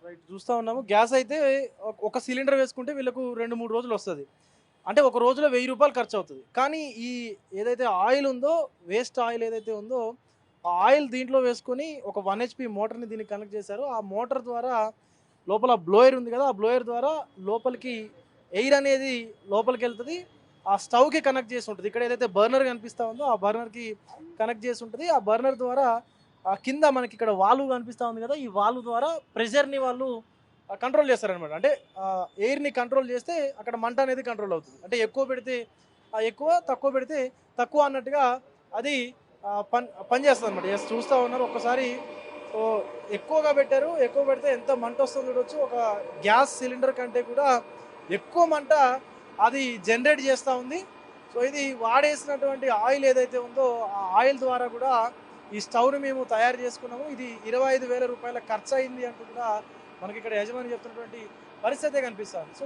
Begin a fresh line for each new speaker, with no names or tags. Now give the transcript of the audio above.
Right చూస్తా ఉన్నాము. Gas అయితే ఒక సిలిండర్ వేసుకుంటే వీళ్ళకు 2, 3 రోజులు వస్తది. అంటే ఒక రోజులో రూ. 1000 ఖర్చవుతది. కానీ ఈ ఏదైతే ఆయిల్ ఉందో, వేస్ట్ ఆయిల్ ఏదైతే ఉందో, ఆ ఆయిల్ దీంట్లో వేసుకొని ఒక 1 హెచ్‌పీ మోటార్‌ని దీనికి కనెక్ట్ చేశారు. ఆ మోటార్ ద్వారా లోపల బ్లోయర్ ఉంది కదా! ఆ బ్లోయర్ ద్వారా లోపలికి ఎయిర్ అనేది లోపలికెళ్తది. ఆ స్టవ్‌కి కనెక్ట్ చేసి ఉంటది. ఇక్కడ ఏదైతే బర్నర్ కనిపిస్తా ఉందో, ఆ బర్నర్‌కి కనెక్ట్ చేసి ఉంటది. ఆ బర్నర్ ద్వారా కింద మనకిక్కడ వాల్వ్ కనిపిస్తా ఉంది కదా! ఈ వాల్వ్ ద్వారా ప్రెషర్‌ని వాళ్ళు కంట్రోల్ చేస్తారనమాట. అంటే ఎయిర్‌ని కంట్రోల్ చేస్తే అక్కడ మంట అనేది కంట్రోల్ అవుతుంది. అంటే ఎక్కువ పెడితే ఎక్కువ, తక్కువ పెడితే తక్కువ అన్నట్టుగా అది పనిచేస్తదనమాట. యెస్ చూస్తా ఉన్నారు. ఒక్కసారి సో, ఎక్కువగా పెట్టారు. ఎక్కువ పెడితే ఎంత మంటొస్తుందో చూడొచ్చు. ఒక గ్యాస్ సిలిండర్ కంటే కూడా ఎక్కువ మంట అది జనరేట్ చేస్తా ఉంది. సో, ఇది వాడేసినటువంటి ఆయిల్ ఏదైతే ఉందో, ఆ ఆయిల్ ద్వారా కూడా ఈ స్టవ్‌ని మేము తయారు చేసుకున్నాము. ఇది రూ. 25,000 ఖర్చయింది అంటూ కూడా మనకిక్కడ యజమాని చెప్తున్నటువంటి పరిస్థితే కనిపిస్తా ఉంది. సో